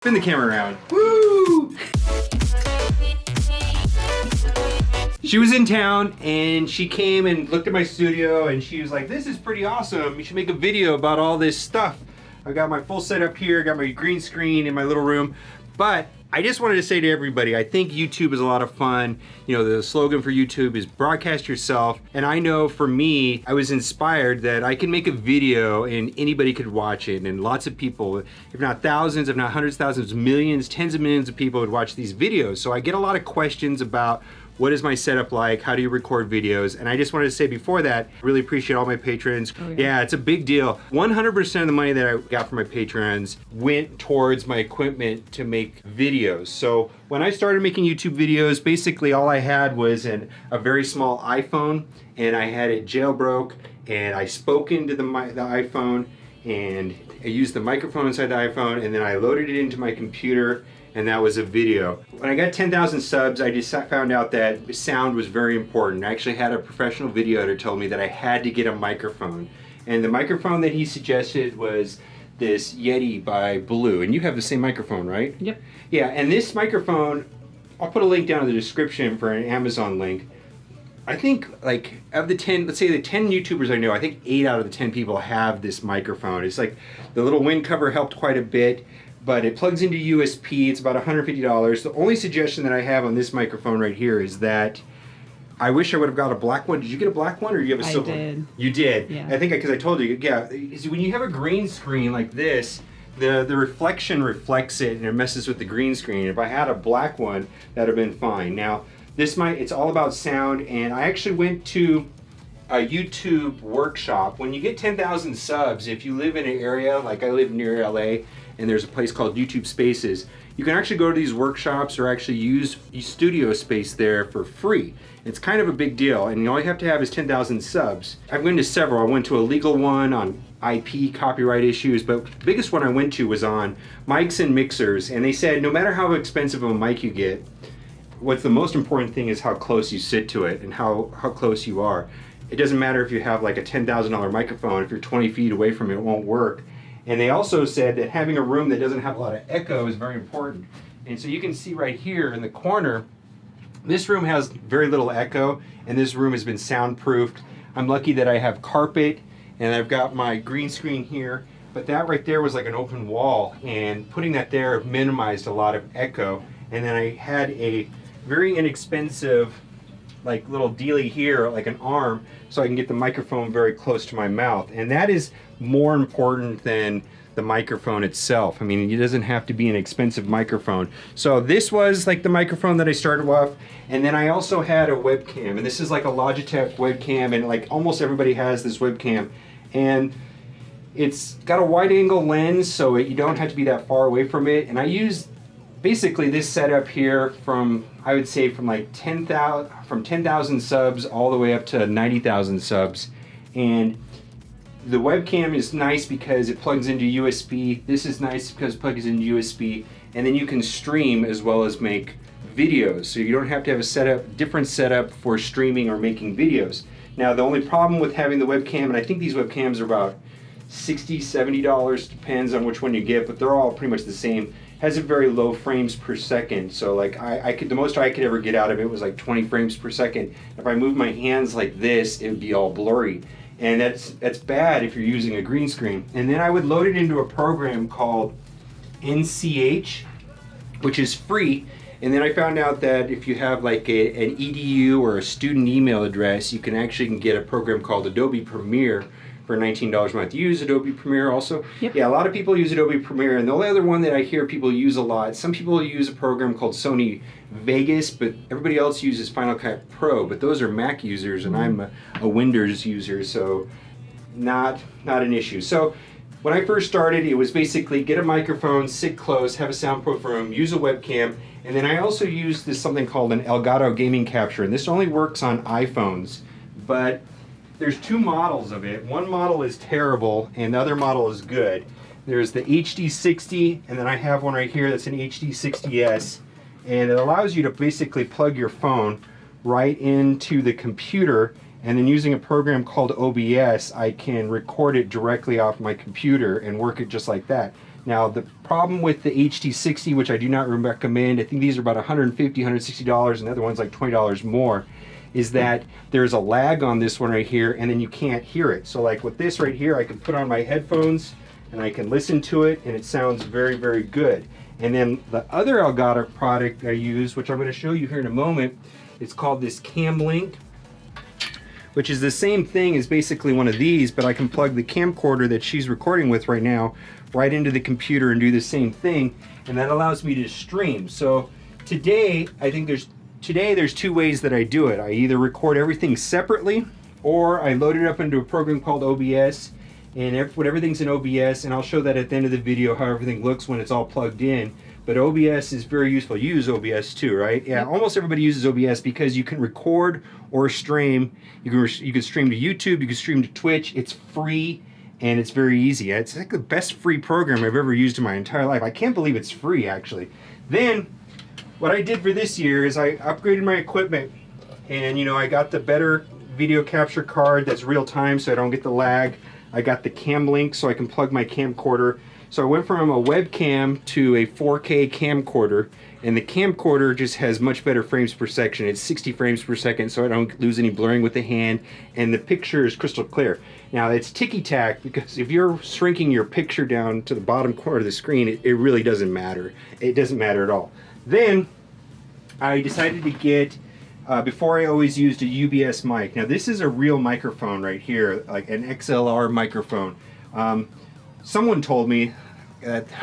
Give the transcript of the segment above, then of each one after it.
Spin the camera around. Woo! She was in town and she came and looked at my studio and she was like, this is pretty awesome. You should make a video about all this stuff. I got my full setup here, got my green screen in my little room. But I just wanted to say to everybody, I think YouTube is a lot of fun. You know, the slogan for YouTube is broadcast yourself. And I know for me, I was inspired that I can make a video and anybody could watch it. And lots of people, if not thousands, if not hundreds, thousands, millions, tens of millions of people would watch these videos. So I get a lot of questions about what is my setup like? How do you record videos? And I just wanted to say before that, really appreciate all my patrons. Oh, yeah, it's a big deal. 100% of the money that I got from my patrons went towards my equipment to make videos. So when I started making YouTube videos, basically all I had was a very small iPhone, and I had it jailbroke, and I spoke into the iPhone, and I used the microphone inside the iPhone, and then I loaded it into my computer, and that was a video. When I got 10,000 subs, I just found out that sound was very important. I actually had a professional video editor tell me that I had to get a microphone. And the microphone that he suggested was this Yeti by Blue. And you have the same microphone, right? Yep. Yeah, and this microphone, I'll put a link down in the description for an Amazon link. I think like of the 10, let's say the 10 YouTubers I know, I think 8 out of the 10 people have this microphone. It's like the little wind cover helped quite a bit, but it plugs into USB. It's about $150. The only suggestion that I have on this microphone right here is that I wish I would have got a black one. Did you get a black one or do you have a silver? I did. You did? Yeah. I think because I told you, yeah. When you have a green screen like this, the reflection reflects it and it messes with the green screen. If I had a black one, that would have been fine. Now, it's all about sound, and I actually went to a YouTube workshop. When you get 10,000 subs, if you live in an area, like I live near LA, and there's a place called YouTube Spaces, you can actually go to these workshops or actually use studio space there for free. It's kind of a big deal, and all you have to have is 10,000 subs. I've been to several. I went to a legal one on IP copyright issues, but the biggest one I went to was on mics and mixers, and they said no matter how expensive of a mic you get, what's the most important thing is how close you sit to it and how close you are. It doesn't matter if you have like a $10,000 microphone, if you're 20 feet away from it, it won't work. And they also said that having a room that doesn't have a lot of echo is very important. And so you can see right here in the corner, this room has very little echo, and this room has been soundproofed. I'm lucky that I have carpet, and I've got my green screen here, but that right there was like an open wall, and putting that there minimized a lot of echo. And then I had a very inexpensive like little dealie here, like an arm, so I can get the microphone very close to my mouth. And that is more important than the microphone itself. I mean, it doesn't have to be an expensive microphone. So this was like the microphone that I started with, and then I also had a webcam, and this is like a Logitech webcam, and like almost everybody has this webcam. And it's got a wide angle lens, so you don't have to be that far away from it. And I use basically this setup here from, I would say from like 10,000 subs all the way up to 90,000 subs. And the webcam is nice because it plugs into USB. This is nice because it plugs into USB, and then you can stream as well as make videos. So you don't have to have a different setup for streaming or making videos. Now the only problem with having the webcam, and I think these webcams are about $60, $70, depends on which one you get, but they're all pretty much the same, has a very low frames per second. So like the most I could ever get out of it was like 20 frames per second. If I move my hands like this, it would be all blurry. And that's bad if you're using a green screen. And then I would load it into a program called NCH, which is free. And then I found out that if you have like an EDU or a student email address, you can actually get a program called Adobe Premiere for $19 a month. You use Adobe Premiere also? Yep. Yeah, a lot of people use Adobe Premiere, and the only other one that I hear people use a lot, some people use a program called Sony Vegas, but everybody else uses Final Cut Pro, but those are Mac users, and I'm a Windows user, so not an issue. So when I first started, it was basically get a microphone, sit close, have a soundproof room, use a webcam, and then I also used something called an Elgato gaming capture, and this only works on iPhones, but there's two models of it. One model is terrible and the other model is good. There's the HD60, and then I have one right here that's an HD60S, and it allows you to basically plug your phone right into the computer, and then using a program called OBS, I can record it directly off my computer and work it just like that. Now the problem with the HT60, which I do not recommend, I think these are about $150, $160, and the other one's like $20 more, is that there's a lag on this one right here, and then you can't hear it. So like with this right here, I can put on my headphones and I can listen to it, and it sounds very, very good. And then the other Elgato product I use, which I'm going to show you here in a moment, it's called this Cam Link, which is the same thing as basically one of these, but I can plug the camcorder that she's recording with right now right into the computer and do the same thing, and that allows me to stream. So today, I think there's two ways that I do it. I either record everything separately, or I load it up into a program called OBS, and put everything's in OBS, and I'll show that at the end of the video how everything looks when it's all plugged in. But OBS is very useful. You use OBS too, right? Yeah, almost everybody uses OBS because you can record or stream. You can stream to YouTube, you can stream to Twitch. It's free and it's very easy. It's like the best free program I've ever used in my entire life. I can't believe it's free, actually. Then what I did for this year is I upgraded my equipment, and I got the better video capture card that's real time so I don't get the lag. I got the Cam Link so I can plug my camcorder. So I went from a webcam to a 4K camcorder, and the camcorder just has much better frames per second. It's 60 frames per second, so I don't lose any blurring with the hand, and the picture is crystal clear. Now it's ticky-tack, because if you're shrinking your picture down to the bottom corner of the screen, it really doesn't matter. It doesn't matter at all. Then I decided to get, before I always used a UBS mic. Now this is a real microphone right here, like an XLR microphone. Someone told me,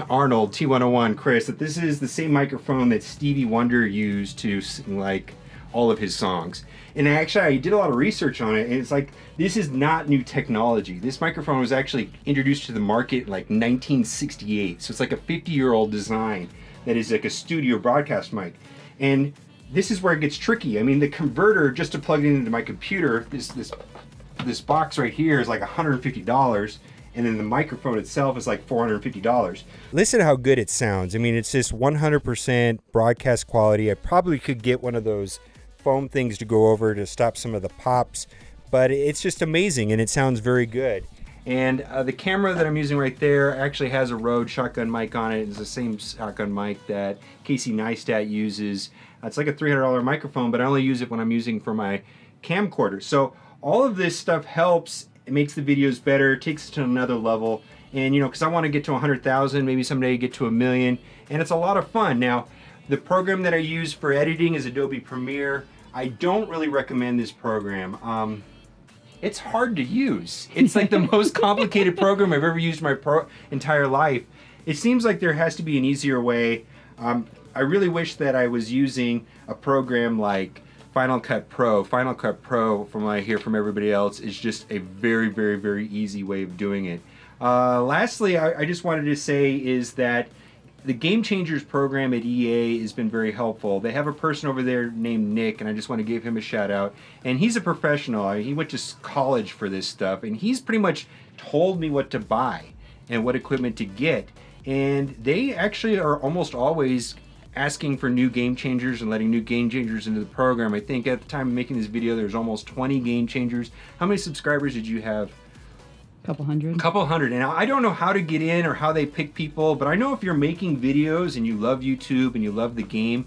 Arnold, T101, Chris, that this is the same microphone that Stevie Wonder used to sing like all of his songs. And actually I did a lot of research on it, and it's like, this is not new technology. This microphone was actually introduced to the market in like 1968. So it's like a 50-year-old design that is like a studio broadcast mic. And this is where it gets tricky. I mean, the converter, just to plug it into my computer, this box right here is like $150, and then the microphone itself is like $450. Listen to how good it sounds. I mean, it's just 100% broadcast quality. I probably could get one of those foam things to go over to stop some of the pops, but it's just amazing, and it sounds very good. And the camera that I'm using right there actually has a Rode shotgun mic on it. It's the same shotgun mic that Casey Neistat uses. It's like a $300 microphone, but I only use it when I'm using for my camcorder. So all of this stuff helps. It makes the videos better, takes it to another level. And because I want to get to 100,000, maybe someday get to 1 million. And it's a lot of fun. Now, the program that I use for editing is Adobe Premiere. I don't really recommend this program. It's hard to use. It's like the most complicated program I've ever used in my entire life. It seems like there has to be an easier way. I really wish that I was using a program like Final Cut Pro. Final Cut Pro, from what I hear from everybody else, is just a very, very, very easy way of doing it. Lastly, I just wanted to say is that the Game Changers program at EA has been very helpful. They have a person over there named Nick, and I just want to give him a shout out. And he's a professional. He went to college for this stuff, and he's pretty much told me what to buy and what equipment to get. And they actually are almost always asking for new Game Changers and letting new Game Changers into the program. I think at the time of making this video, there's almost 20 Game Changers. How many subscribers did you have? Couple hundred. A couple hundred. And I don't know how to get in or how they pick people, but I know if you're making videos and you love YouTube and you love the game,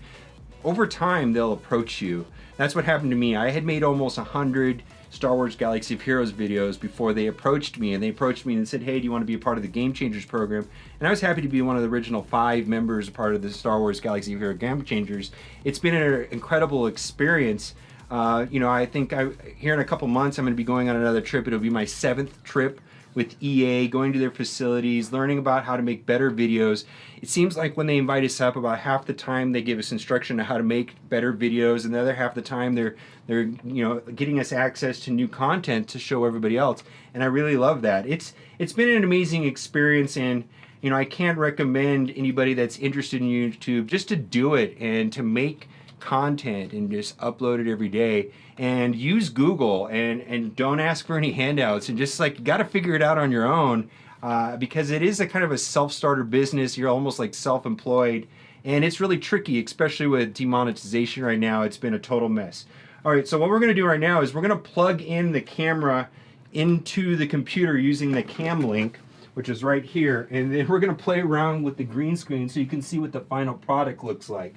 over time they'll approach you. That's what happened to me. I had made almost 100 Star Wars Galaxy of Heroes videos before they approached me, and they approached me and said, hey, do you want to be a part of the Game Changers program? And I was happy to be one of the original 5 members, a part of the Star Wars Galaxy of Heroes Game Changers. It's been an incredible experience. I think here in a couple months I'm going to be going on another trip. It'll be my 7th trip with EA, going to their facilities, learning about how to make better videos. It seems like when they invite us up, about half the time they give us instruction on how to make better videos, and the other half the time they're getting us access to new content to show everybody else. And I really love that. It's been an amazing experience, and I can't recommend anybody that's interested in YouTube just to do it and to make content and just upload it every day, and use Google, and don't ask for any handouts, and just like you got to figure it out on your own, because it is a kind of a self-starter business. You're almost like self-employed, and it's really tricky, especially with demonetization right now. It's been a total mess. All right, so what we're going to do right now is we're going to plug in the camera into the computer using the Cam Link, which is right here. And then we're gonna play around with the green screen so you can see what the final product looks like.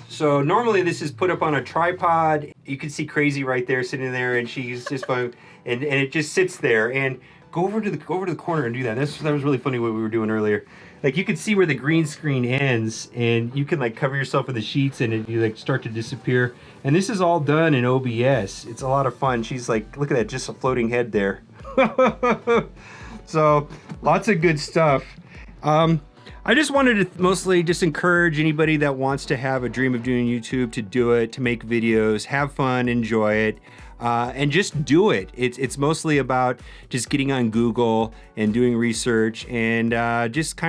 So normally this is put up on a tripod. You can see Crazy right there sitting there, and she's just fun, and it just sits there. And go over to the corner and do that. That was really funny what we were doing earlier. Like you can see where the green screen ends, and you can like cover yourself with the sheets, and you like start to disappear. And this is all done in OBS. It's a lot of fun. She's like, look at that, just a floating head there. So lots of good stuff. I just wanted to mostly just encourage anybody that wants to have a dream of doing YouTube to do it, to make videos, have fun, enjoy it, and just do it. It's mostly about just getting on Google and doing research and just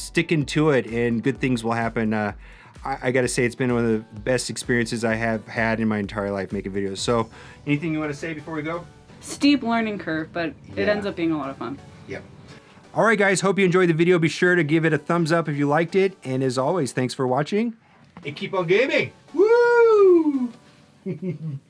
sticking to it, and good things will happen. I gotta say, it's been one of the best experiences I have had in my entire life making videos. So anything you want to say before we go? Steep learning curve, but it ends up being a lot of fun. Yep. All right, guys, hope you enjoyed the video. Be sure to give it a thumbs up if you liked it. And as always, thanks for watching. And keep on gaming. Woo!